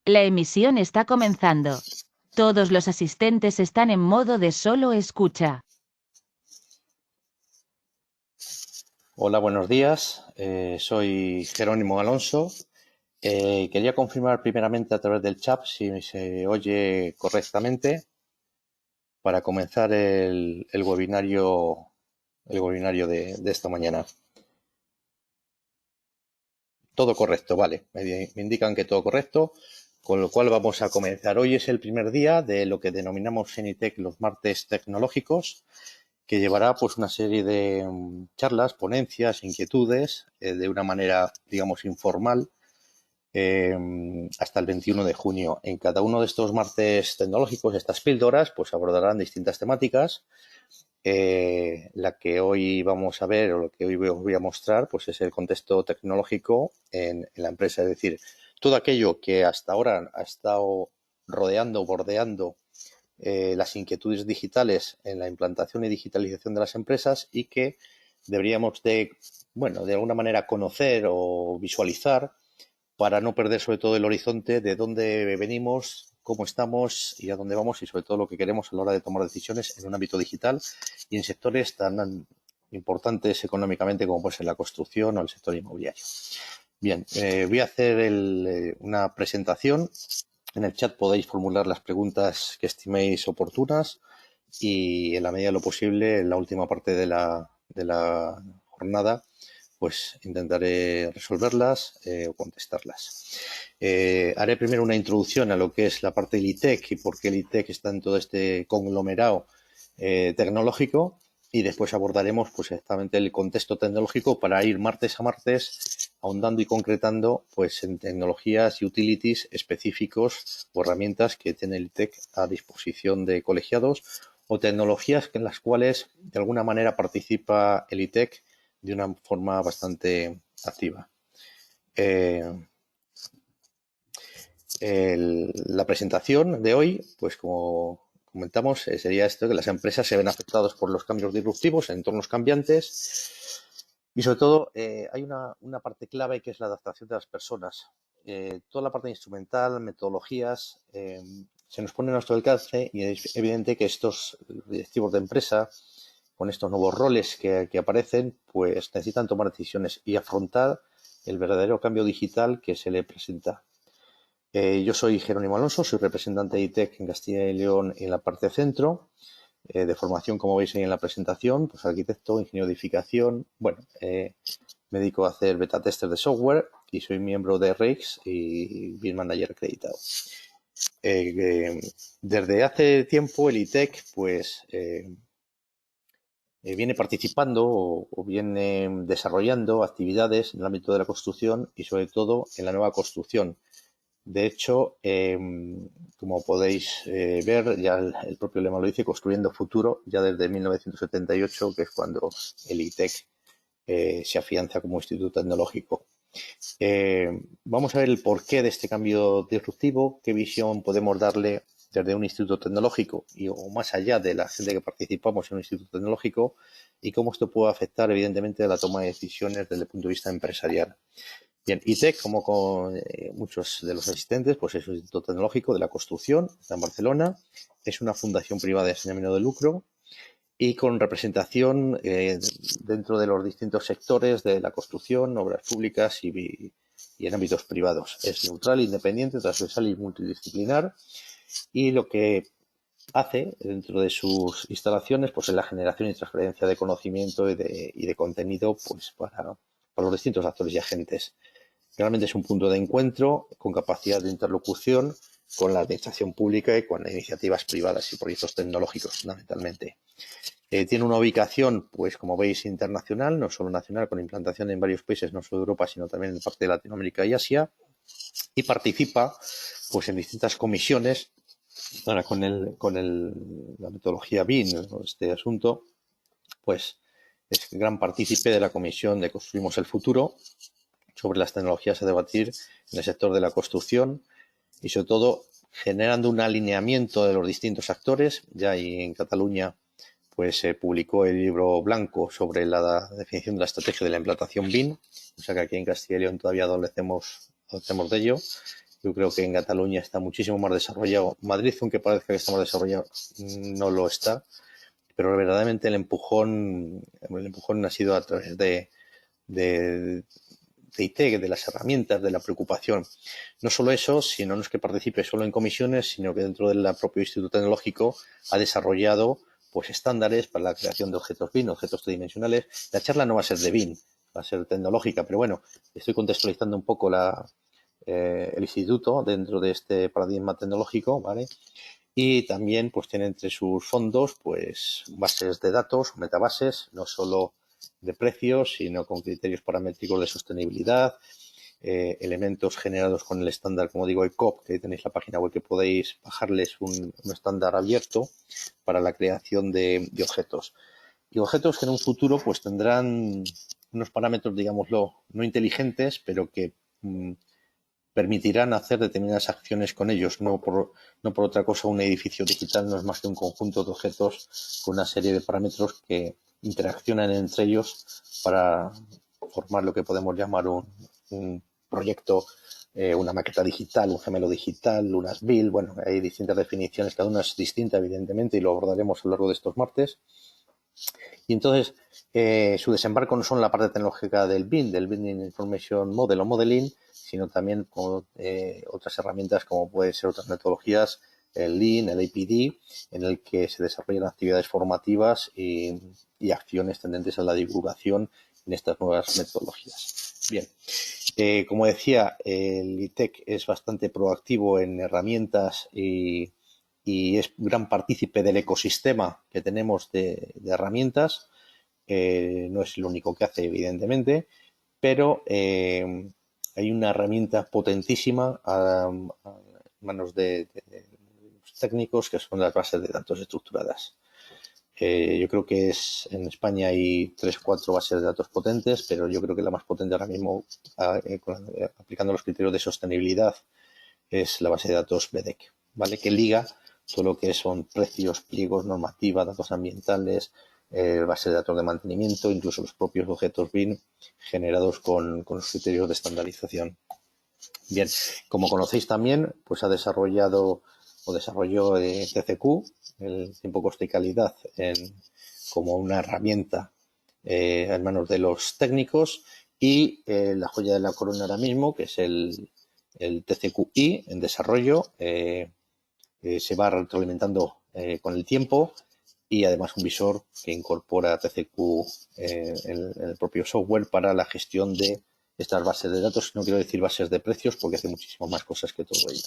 La emisión está comenzando. Todos los asistentes están en modo de solo escucha. Hola, buenos días. Soy Jerónimo Alonso. Quería confirmar primeramente a través del chat si se oye correctamente para comenzar el webinario de esta mañana. Todo correcto, vale. Me indican que todo correcto, con lo cual vamos a comenzar. Hoy es el primer día de lo que denominamos en ITEC los martes tecnológicos, que llevará pues una serie de charlas, ponencias, inquietudes, de una manera, digamos, informal, hasta el 21 de junio. En cada uno de estos martes tecnológicos, estas píldoras, pues abordarán distintas temáticas. La que hoy vamos a ver o lo que hoy os voy a mostrar, pues es el contexto tecnológico en la empresa. Es decir, todo aquello que hasta ahora ha estado rodeando, bordeando las inquietudes digitales en la implantación y digitalización de las empresas y que deberíamos de alguna manera conocer o visualizar para no perder sobre todo el horizonte de dónde venimos, cómo estamos y a dónde vamos y sobre todo lo que queremos a la hora de tomar decisiones en un ámbito digital y en sectores tan importantes económicamente como puede ser la construcción o el sector inmobiliario. Bien, voy a hacer una presentación. En el chat podéis formular las preguntas que estiméis oportunas y en la medida de lo posible, en la última parte de la jornada, pues intentaré resolverlas o contestarlas. Haré primero una introducción a lo que es la parte del ITEC y por qué el ITEC está en todo este conglomerado tecnológico y después abordaremos pues exactamente el contexto tecnológico para ir martes a martes ahondando y concretando pues en tecnologías y utilities específicos o herramientas que tiene el ITEC a disposición de colegiados o tecnologías en las cuales de alguna manera participa el ITEC de una forma bastante activa. La presentación de hoy, pues como comentamos, sería esto, que las empresas se ven afectadas por los cambios disruptivos en entornos cambiantes y sobre todo hay una parte clave que es la adaptación de las personas. Toda la parte instrumental, metodologías, se nos pone a nuestro alcance y es evidente que estos directivos de empresa, con estos nuevos roles que aparecen, pues necesitan tomar decisiones y afrontar el verdadero cambio digital que se le presenta. Yo soy Jerónimo Alonso, soy representante de ITEC en Castilla y León en la parte centro. De formación, como veis ahí en la presentación, pues arquitecto, ingeniero de edificación. Bueno, me dedico a hacer beta tester de software y soy miembro de REX y BIM Manager acreditado. Desde hace tiempo el ITEC pues viene participando o viene desarrollando actividades en el ámbito de la construcción y sobre todo en la nueva construcción. De hecho, como podéis ver, ya el propio lema lo dice, construyendo futuro, ya desde 1978, que es cuando el ITEC se afianza como instituto tecnológico. Vamos a ver el porqué de este cambio disruptivo, qué visión podemos darle desde un instituto tecnológico o más allá de la gente que participamos en un instituto tecnológico y cómo esto puede afectar evidentemente a la toma de decisiones desde el punto de vista empresarial. Bien, ITEC, como con muchos de los asistentes, pues es un instituto tecnológico de la construcción, está en Barcelona, es una fundación privada sin ánimo de lucro y con representación dentro de los distintos sectores de la construcción, obras públicas y en ámbitos privados. Es neutral, independiente, transversal y multidisciplinar y lo que hace dentro de sus instalaciones pues es la generación y transferencia de conocimiento y de contenido pues para los distintos actores y agentes. Realmente es un punto de encuentro con capacidad de interlocución con la administración pública y con iniciativas privadas y proyectos tecnológicos, fundamentalmente. Tiene una ubicación, pues como veis, internacional, no solo nacional, con implantación en varios países, no solo de Europa, sino también en parte de Latinoamérica y Asia, y participa pues en distintas comisiones. Ahora, la metodología BIM, este asunto, pues es gran partícipe de la comisión de Construimos el Futuro, sobre las tecnologías a debatir en el sector de la construcción y sobre todo generando un alineamiento de los distintos actores. Ya ahí en Cataluña pues se publicó el libro blanco sobre la definición de la estrategia de la implantación BIM, o sea que aquí en Castilla y León todavía adolecemos de ello. Yo creo que en Cataluña está muchísimo más desarrollado. Madrid, aunque parezca que está más desarrollado, no lo está. Pero verdaderamente el empujón ha sido a través de IT, de las herramientas, de la preocupación. No solo eso, sino no es que participe solo en comisiones, sino que dentro del propio Instituto Tecnológico ha desarrollado pues estándares para la creación de objetos BIM, objetos tridimensionales. La charla no va a ser de BIM, va a ser tecnológica, pero bueno, estoy contextualizando un poco el instituto dentro de este paradigma tecnológico, ¿vale? Y también pues tiene entre sus fondos pues bases de datos, metabases, no solo de precios, sino con criterios paramétricos de sostenibilidad, elementos generados con el estándar, como digo, ECOP, que ahí tenéis la página web que podéis bajarles un estándar abierto para la creación de objetos. Y objetos que en un futuro pues tendrán unos parámetros, digámoslo, no inteligentes, pero que permitirán hacer determinadas acciones con ellos, no por otra cosa. Un edificio digital no es más que un conjunto de objetos con una serie de parámetros que interaccionan entre ellos para formar lo que podemos llamar un proyecto, una maqueta digital, un gemelo digital, unas build. Bueno, hay distintas definiciones, cada una es distinta, evidentemente, y lo abordaremos a lo largo de estos martes. Y entonces, su desembarco no solo en la parte tecnológica del BIM, del Building Information Model o Modeling, sino también con otras herramientas como pueden ser otras metodologías, el Lean, el APD, en el que se desarrollan actividades formativas y acciones tendentes a la divulgación en estas nuevas metodologías. Bien, como decía, el ITEC es bastante proactivo en herramientas y es gran partícipe del ecosistema que tenemos de herramientas. No es lo único que hace, evidentemente, pero hay una herramienta potentísima a manos de los técnicos, que son las bases de datos estructuradas. Yo creo que en España hay 3 o 4 bases de datos potentes, pero yo creo que la más potente ahora mismo, aplicando los criterios de sostenibilidad, es la base de datos BDEC, ¿vale? Que liga todo lo que son precios, pliegos, normativa, datos ambientales, base de datos de mantenimiento, incluso los propios objetos BIM generados con los criterios de estandarización. Bien, como conocéis también, pues desarrolló TCQ, el tiempo, coste y calidad, como una herramienta en manos de los técnicos, y la joya de la corona ahora mismo, que es el TCQI en desarrollo, se va retroalimentando con el tiempo, y además un visor que incorpora TCQ en el propio software para la gestión de estas bases de datos. No quiero decir bases de precios porque hace muchísimas más cosas que todo ello.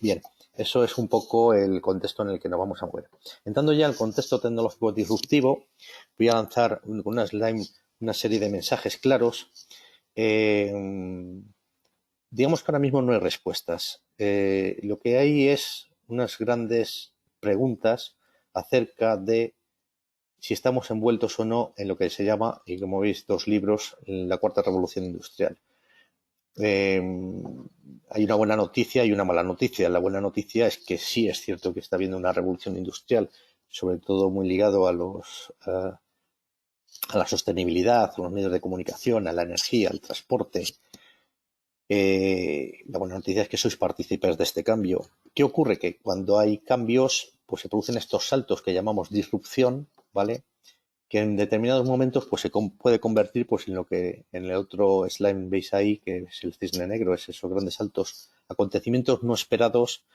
Bien, eso es un poco el contexto en el que nos vamos a mover. Entrando ya al contexto tecnológico disruptivo, voy a lanzar una slide, una serie de mensajes claros. Digamos que ahora mismo no hay respuestas. Lo que hay es unas grandes preguntas acerca de si estamos envueltos o no en lo que se llama, y como veis, 2 libros, la cuarta revolución industrial. Hay una buena noticia y una mala noticia. La buena noticia es que sí es cierto que está habiendo una revolución industrial, sobre todo muy ligado a la sostenibilidad, a los medios de comunicación, a la energía, al transporte. La buena noticia es que sois partícipes de este cambio. ¿Qué ocurre? Que cuando hay cambios, pues se producen estos saltos que llamamos disrupción, ¿vale? Que en determinados momentos pues se puede convertir pues en lo que en el otro slide veis ahí, que es el cisne negro, es esos grandes saltos, acontecimientos no esperados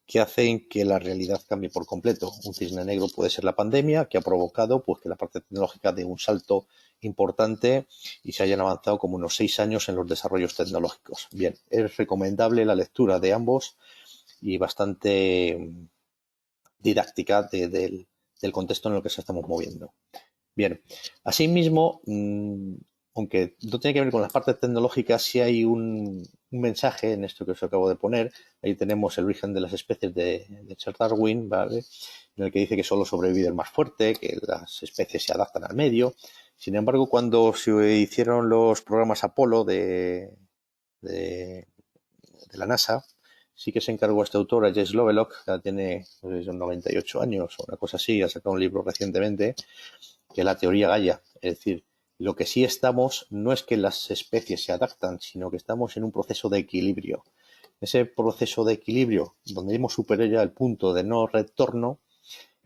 que hacen que la realidad cambie por completo. Un cisne negro puede ser la pandemia, que ha provocado pues que la parte tecnológica dé un salto importante y se hayan avanzado como unos 6 años en los desarrollos tecnológicos. Bien, es recomendable la lectura de ambos y bastante didáctica del contexto en el que se estamos moviendo. Bien, asimismo, aunque no tiene que ver con las partes tecnológicas, sí hay un mensaje en esto que os acabo de poner. Ahí tenemos el origen de las especies de Charles Darwin, ¿vale? En el que dice que solo sobrevive el más fuerte, que las especies se adaptan al medio. Sin embargo, cuando se hicieron los programas Apolo de la NASA, sí que se encargó este autor, a James Lovelock, que tiene pues, 98 años o una cosa así, ha sacado un libro recientemente, que es la teoría Gaia. Es decir, lo que sí estamos no es que las especies se adaptan, sino que estamos en un proceso de equilibrio. Ese proceso de equilibrio, donde hemos superado ya el punto de no retorno,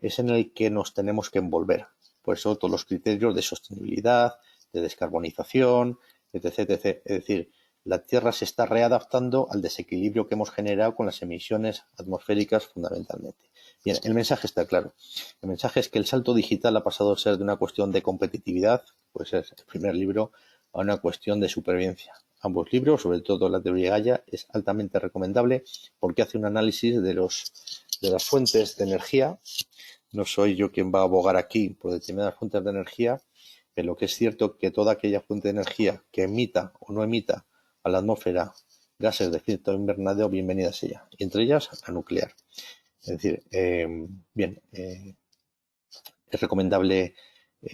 es en el que nos tenemos que envolver. Por eso todos los criterios de sostenibilidad, de descarbonización, etc, etc. Es decir, la Tierra se está readaptando al desequilibrio que hemos generado con las emisiones atmosféricas fundamentalmente. Bien, el mensaje está claro. El mensaje es que el salto digital ha pasado a ser de una cuestión de competitividad, pues es el primer libro, a una cuestión de supervivencia. Ambos libros, sobre todo la teoría Gaia, es altamente recomendable porque hace un análisis de las fuentes de energía. No soy yo quien va a abogar aquí por determinadas fuentes de energía, pero lo que es cierto es que toda aquella fuente de energía que emita o no emita a la atmósfera gases de efecto invernadero, bienvenida sea, y entre ellas la nuclear. Es decir, es recomendable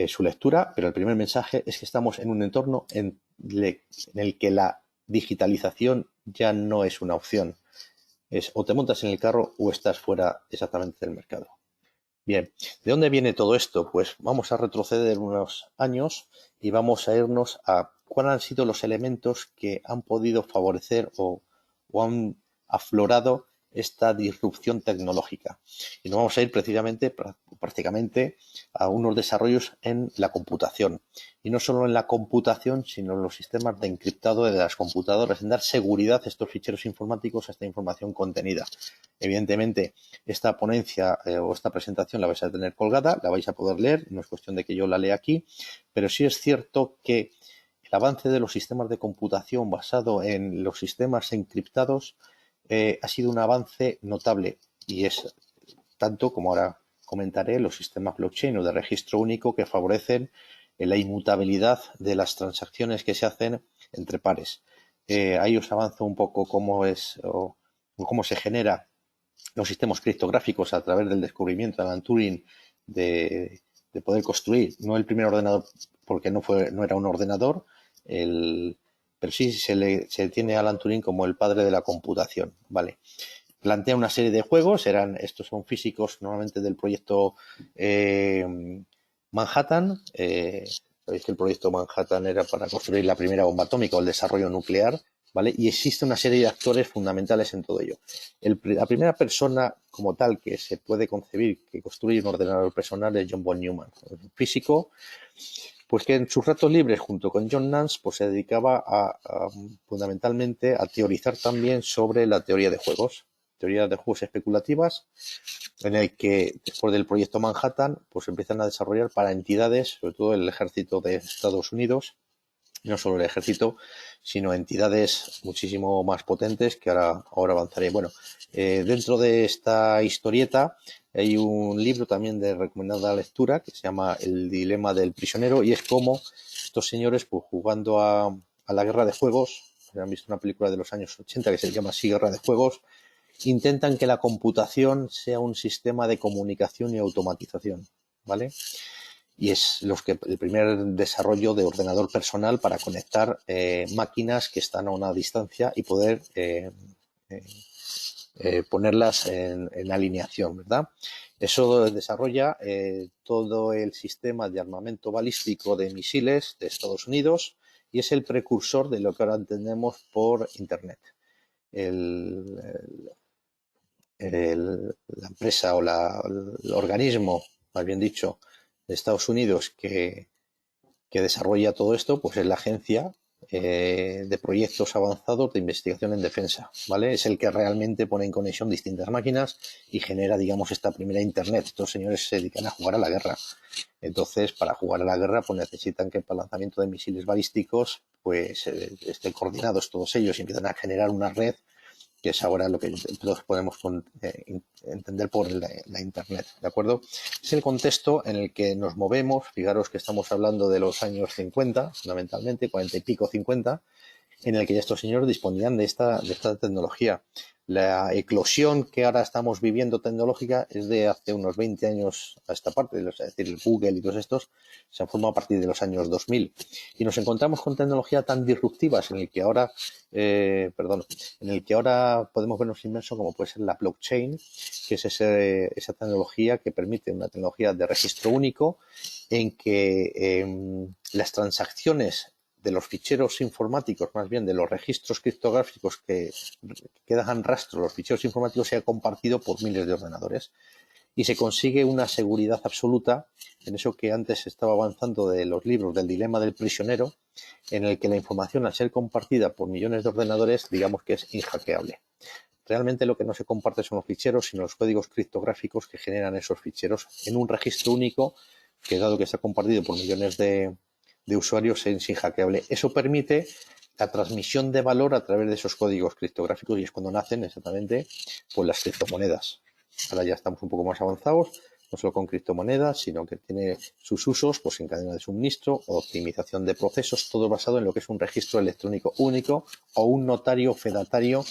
su lectura, pero el primer mensaje es que estamos en un entorno en el que la digitalización ya no es una opción. Es o te montas en el carro o estás fuera exactamente del mercado. Bien, ¿de dónde viene todo esto? Pues vamos a retroceder unos años y vamos a irnos a cuáles han sido los elementos que han podido favorecer o han aflorado esta disrupción tecnológica. Y nos vamos a ir precisamente, prácticamente, a unos desarrollos en la computación. Y no solo en la computación, sino en los sistemas de encriptado de las computadoras, en dar seguridad a estos ficheros informáticos, a esta información contenida. Evidentemente, esta ponencia o esta presentación la vais a tener colgada, la vais a poder leer, no es cuestión de que yo la lea aquí, pero sí es cierto que el avance de los sistemas de computación basado en los sistemas encriptados ha sido un avance notable y es tanto, como ahora comentaré, los sistemas blockchain o de registro único que favorecen la inmutabilidad de las transacciones que se hacen entre pares. Ahí os avanzo un poco cómo es o cómo se genera los sistemas criptográficos a través del descubrimiento de Alan Turing de poder construir, no el primer ordenador porque no era un ordenador, pero sí se tiene a Alan Turing como el padre de la computación, ¿vale? Plantea una serie de juegos, estos son físicos normalmente del proyecto Manhattan. Sabéis que el proyecto Manhattan era para construir la primera bomba atómica o el desarrollo nuclear, ¿vale? Y existe una serie de actores fundamentales en todo ello. La primera persona como tal que se puede concebir que construye un ordenador personal es John von Neumann, un físico, pues que en sus ratos libres junto con John Nance pues se dedicaba fundamentalmente a teorizar también sobre la teoría de juegos especulativas, en el que después del proyecto Manhattan pues empiezan a desarrollar para entidades, sobre todo el ejército de Estados Unidos, no solo el ejército, sino entidades muchísimo más potentes que ahora avanzaré. Bueno, dentro de esta historieta hay un libro también de recomendada lectura que se llama El dilema del prisionero y es como estos señores pues jugando a la guerra de juegos, han visto una película de los años 80 que se llama así Guerra de Juegos, intentan que la computación sea un sistema de comunicación y automatización, ¿vale? Y es el primer desarrollo de ordenador personal para conectar máquinas que están a una distancia y poder ponerlas en alineación, ¿verdad? Eso desarrolla todo el sistema de armamento balístico de misiles de Estados Unidos y es el precursor de lo que ahora entendemos por Internet. La empresa o el organismo, más bien dicho, de Estados Unidos que desarrolla todo esto, pues es la Agencia de Proyectos Avanzados de Investigación en Defensa, ¿vale? Es el que realmente pone en conexión distintas máquinas y genera, digamos, esta primera Internet. Estos señores se dedican a jugar a la guerra. Entonces, para jugar a la guerra, pues necesitan que para el lanzamiento de misiles balísticos, pues estén coordinados todos ellos y empiezan a generar una red que es ahora lo que todos podemos entender por la Internet, ¿de acuerdo? Es el contexto en el que nos movemos, fijaros que estamos hablando de los años 50, fundamentalmente, 40 y pico, 50, en el que ya estos señores disponían de esta tecnología. La eclosión que ahora estamos viviendo tecnológica es de hace unos 20 años a esta parte, es decir, el Google y todos estos se han formado a partir de los años 2000. Y nos encontramos con tecnología tan disruptivas en el que ahora, podemos vernos inmersos como puede ser la blockchain, que es esa tecnología que permite una tecnología de registro único en que las transacciones de los ficheros informáticos, más bien de los registros criptográficos que dejan rastro los ficheros informáticos, sea compartido por miles de ordenadores. Y se consigue una seguridad absoluta en eso que antes estaba avanzando de los libros del dilema del prisionero, en el que la información, al ser compartida por millones de ordenadores, digamos que es inhackeable. Realmente lo que no se comparte son los ficheros, sino los códigos criptográficos que generan esos ficheros en un registro único que, dado que está compartido por millones de usuarios, es inhackeable. Eso permite la transmisión de valor a través de esos códigos criptográficos, y es cuando nacen exactamente pues las criptomonedas. Ahora ya estamos un poco más avanzados, no solo con criptomonedas, sino que tiene sus usos pues en cadena de suministro o optimización de procesos, todo basado en lo que es un registro electrónico único o un notario fedatario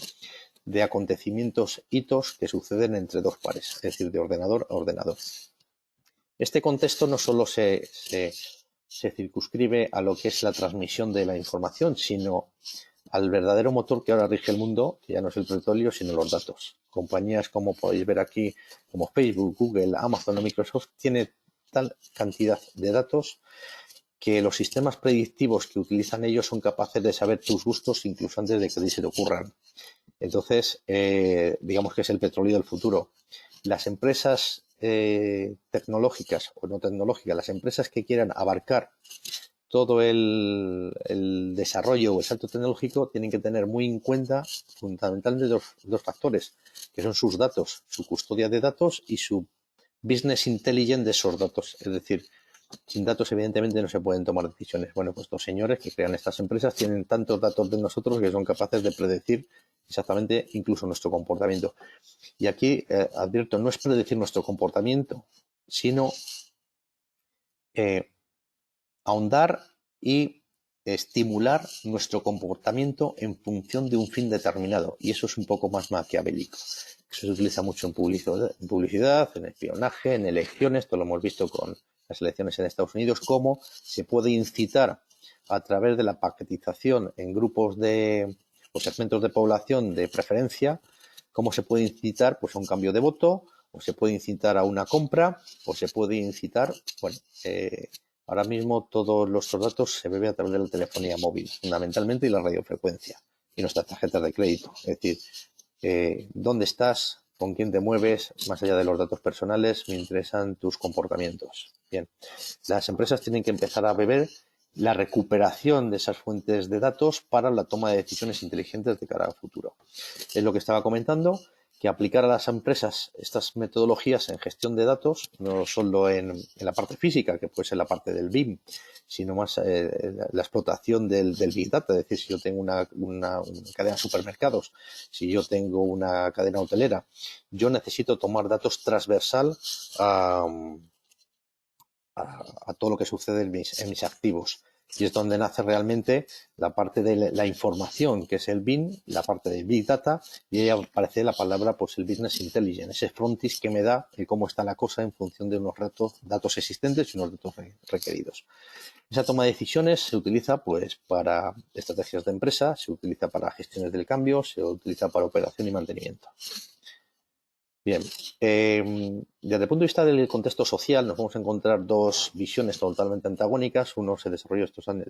de acontecimientos, hitos que suceden entre dos pares, es decir, de ordenador a ordenador. Este contexto no solo se circunscribe a lo que es la transmisión de la información, sino al verdadero motor que ahora rige el mundo, que ya no es el petróleo, sino los datos. Compañías, como podéis ver aquí, como Facebook, Google, Amazon o Microsoft, tienen tal cantidad de datos que los sistemas predictivos que utilizan ellos son capaces de saber tus gustos incluso antes de que a ti se te ocurran. Entonces, digamos que es el petróleo del futuro. Las empresas tecnológicas o no tecnológicas, las empresas que quieran abarcar todo el desarrollo o el salto tecnológico, tienen que tener muy en cuenta fundamentalmente dos factores, que son sus datos, su custodia de datos y su business intelligence de esos datos. Es decir, sin datos evidentemente no se pueden tomar decisiones. Bueno, pues los señores que crean estas empresas tienen tantos datos de nosotros que son capaces de predecir exactamente incluso nuestro comportamiento. Y aquí advierto, no es predecir nuestro comportamiento, sino ahondar y estimular nuestro comportamiento en función de un fin determinado. Y eso es un poco más maquiavélico. Eso se utiliza mucho en publicidad, en espionaje, en elecciones. Esto lo hemos visto con las elecciones en Estados Unidos, cómo se puede incitar a través de la paquetización en grupos o segmentos de población de preferencia, cómo se puede incitar pues, a un cambio de voto, o se puede incitar a una compra, o se puede incitar, bueno, ahora mismo todos nuestros datos se beben a través de la telefonía móvil, fundamentalmente, y la radiofrecuencia, y nuestras tarjetas de crédito. Es decir, dónde estás, con quién te mueves, más allá de los datos personales, me interesan tus comportamientos. Bien, las empresas tienen que empezar a beber la recuperación de esas fuentes de datos para la toma de decisiones inteligentes de cara al futuro. Es lo que estaba comentando, que aplicar a las empresas estas metodologías en gestión de datos, no solo en la parte física, que puede ser la parte del BIM, sino más la explotación del Big Data. Es decir, si yo tengo una cadena de supermercados, si yo tengo una cadena hotelera, yo necesito tomar datos transversal a todo lo que sucede en mis activos. Y es donde nace realmente la parte de la información, que es el BIM, la parte de Big Data, y ahí aparece la palabra, pues el Business Intelligence, ese frontis que me da el cómo está la cosa en función de unos datos existentes y unos datos requeridos. Esa toma de decisiones se utiliza pues para estrategias de empresa, se utiliza para gestiones del cambio, se utiliza para operación y mantenimiento. Bien, desde el punto de vista del contexto social nos vamos a encontrar dos visiones totalmente antagónicas. Uno se desarrolló estos años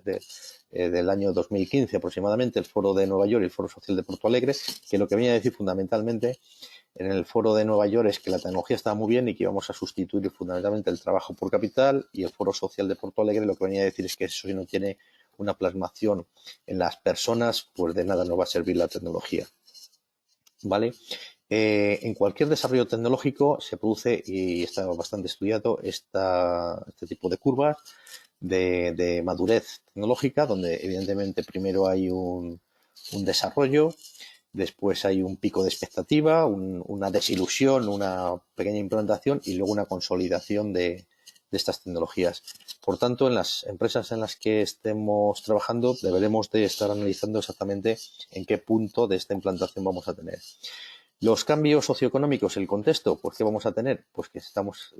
del año 2015 aproximadamente, el Foro de Nueva York y el Foro Social de Porto Alegre, que lo que venía a decir fundamentalmente en el Foro de Nueva York es que la tecnología estaba muy bien y que íbamos a sustituir fundamentalmente el trabajo por capital, y el Foro Social de Porto Alegre lo que venía a decir es que eso, si no tiene una plasmación en las personas, pues de nada nos va a servir la tecnología. ¿Vale? En cualquier desarrollo tecnológico se produce, y está bastante estudiado, este tipo de curvas de madurez tecnológica, donde evidentemente primero hay un desarrollo, después hay un pico de expectativa, una desilusión, una pequeña implantación y luego una consolidación de estas tecnologías. Por tanto, en las empresas en las que estemos trabajando deberemos de estar analizando exactamente en qué punto de esta implantación vamos a tener. Los cambios socioeconómicos, el contexto, pues ¿qué vamos a tener? Pues que estamos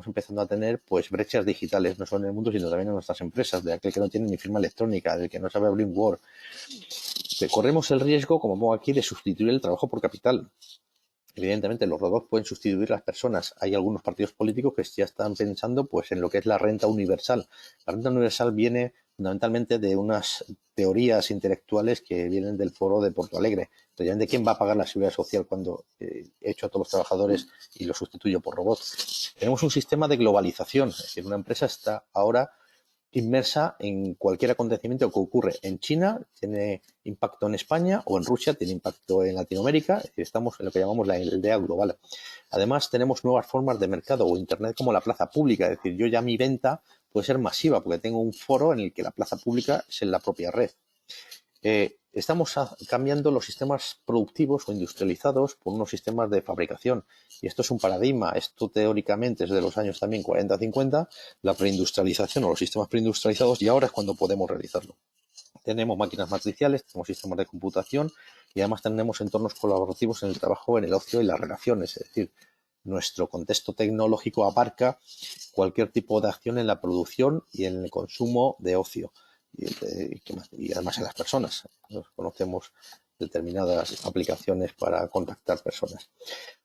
empezando a tener pues brechas digitales, no solo en el mundo, sino también en nuestras empresas, de aquel que no tiene ni firma electrónica, del que no sabe abrir un Word. Corremos el riesgo, como pongo aquí, de sustituir el trabajo por capital. evidentemente los robots pueden sustituir a las personas. Hay algunos partidos políticos que ya están pensando pues en lo que es la renta universal. La renta universal viene fundamentalmente de unas teorías intelectuales que vienen del foro de Porto Alegre. ¿De quién va a pagar la seguridad social cuando echo a todos los trabajadores y los sustituyo por robots? Tenemos un sistema de globalización, es decir, una empresa está ahora inmersa en cualquier acontecimiento que ocurre en China, tiene impacto en España, o en Rusia, tiene impacto en Latinoamérica, es decir, estamos en lo que llamamos la aldea global. Además, tenemos nuevas formas de mercado o Internet como la plaza pública, es decir, yo ya mi venta puede ser masiva porque tengo un foro en el que la plaza pública es en la propia red. Estamos cambiando los sistemas productivos o industrializados por unos sistemas de fabricación. Y esto es un paradigma. Esto teóricamente es de los años también 40-50, la preindustrialización o los sistemas preindustrializados, y ahora es cuando podemos realizarlo. Tenemos máquinas matriciales, tenemos sistemas de computación y además tenemos entornos colaborativos en el trabajo, en el ocio y las relaciones. Es decir, nuestro contexto tecnológico abarca cualquier tipo de acción en la producción y en el consumo de ocio. Y además en las personas. Nos conocemos determinadas aplicaciones para contactar personas.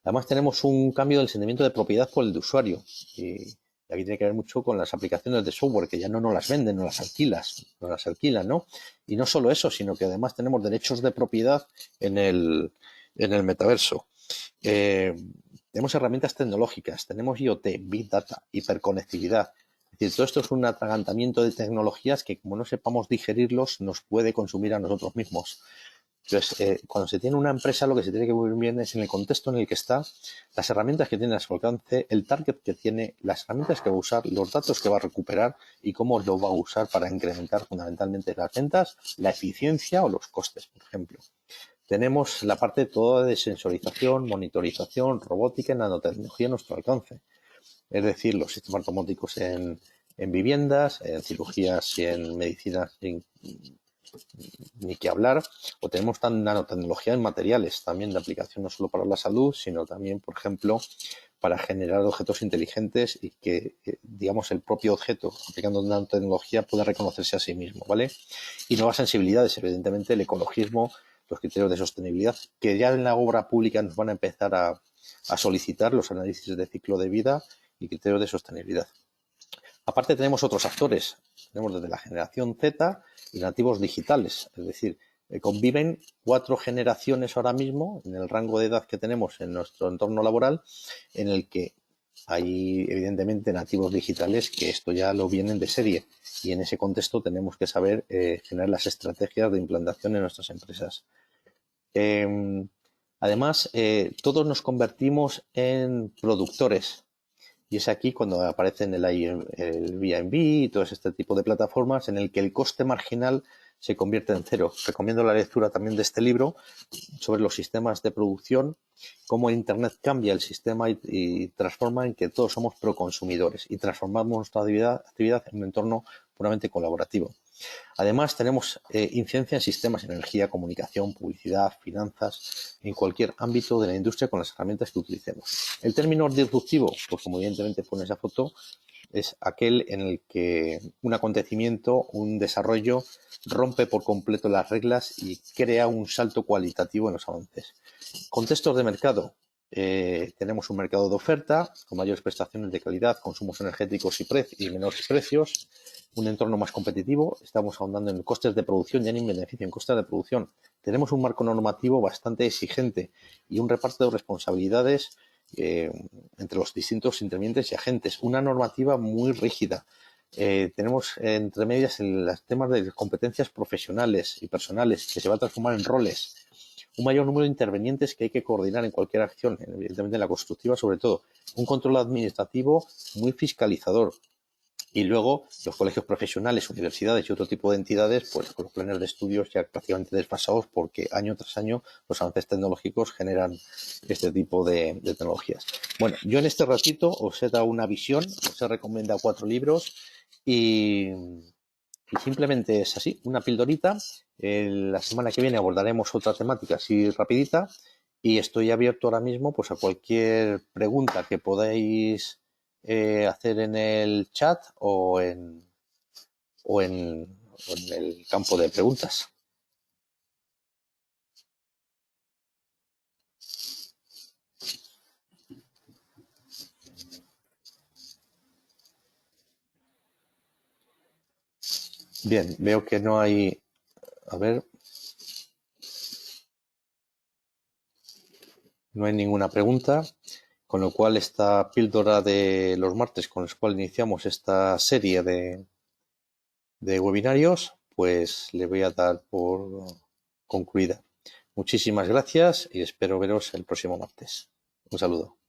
Además tenemos un cambio del sentimiento de propiedad por el de usuario. Y aquí tiene que ver mucho con las aplicaciones de software, que ya no nos las venden, nos las alquilan, ¿no? Y no solo eso, sino que además tenemos derechos de propiedad en el metaverso. Tenemos herramientas tecnológicas, tenemos IoT, Big Data, hiperconectividad. Es decir, todo esto es un atragantamiento de tecnologías que, como no sepamos digerirlos, nos puede consumir a nosotros mismos. Entonces, cuando se tiene una empresa, lo que se tiene que ver bien es en el contexto en el que está, las herramientas que tiene a su alcance, el target que tiene, las herramientas que va a usar, los datos que va a recuperar y cómo lo va a usar para incrementar fundamentalmente las ventas, la eficiencia o los costes, por ejemplo. Tenemos la parte toda de sensorización, monitorización, robótica y nanotecnología a nuestro alcance. Es decir, los sistemas domóticos en viviendas, en cirugías y en medicina, ni que hablar. O tenemos nanotecnología en materiales, también de aplicación no solo para la salud, sino también, por ejemplo, para generar objetos inteligentes y que, digamos, el propio objeto, aplicando nanotecnología, pueda reconocerse a sí mismo, ¿vale? Y nuevas sensibilidades, evidentemente, el ecologismo, los criterios de sostenibilidad, que ya en la obra pública nos van a empezar a solicitar los análisis de ciclo de vida y criterios de sostenibilidad. Aparte tenemos otros actores, tenemos desde la generación Z y nativos digitales, es decir, conviven 4 generaciones ahora mismo en el rango de edad que tenemos en nuestro entorno laboral, en el que hay evidentemente nativos digitales que esto ya lo vienen de serie, y en ese contexto tenemos que saber generar las estrategias de implantación en nuestras empresas. Además, todos nos convertimos en productores. Y es aquí cuando aparecen el Airbnb y todo este tipo de plataformas en el que el coste marginal se convierte en cero. Recomiendo la lectura también de este libro sobre los sistemas de producción, cómo Internet cambia el sistema y transforma en que todos somos proconsumidores y transformamos nuestra actividad en un entorno puramente colaborativo. Además, tenemos incidencia en sistemas, energía, comunicación, publicidad, finanzas, en cualquier ámbito de la industria con las herramientas que utilicemos. El término disruptivo, pues como evidentemente pone esa foto, es aquel en el que un acontecimiento, un desarrollo, rompe por completo las reglas y crea un salto cualitativo en los avances. Contextos de mercado. Tenemos un mercado de oferta con mayores prestaciones de calidad, consumos energéticos y menores precios, un entorno más competitivo. Estamos ahondando en costes de producción, ya ni en beneficio, en costes de producción. Tenemos un marco normativo bastante exigente y un reparto de responsabilidades entre los distintos intervinientes y agentes. Una normativa muy rígida. Tenemos entre medias los temas de competencias profesionales y personales que se va a transformar en roles. Un mayor número de intervenientes que hay que coordinar en cualquier acción, evidentemente en la constructiva sobre todo. Un control administrativo muy fiscalizador. Y luego los colegios profesionales, universidades y otro tipo de entidades, pues con los planes de estudios ya prácticamente desfasados porque año tras año los avances tecnológicos generan este tipo de tecnologías. Bueno, yo en este ratito os he dado una visión, os he recomendado 4 libros y simplemente es así, una pildorita. La semana que viene abordaremos otra temática así rapidita y estoy abierto ahora mismo pues a cualquier pregunta que podáis hacer en el chat o en el campo de preguntas. Bien, veo que no hay, a ver, no hay ninguna pregunta, con lo cual esta píldora de los martes con la cual iniciamos esta serie de webinarios, pues le voy a dar por concluida. Muchísimas gracias y espero veros el próximo martes. Un saludo.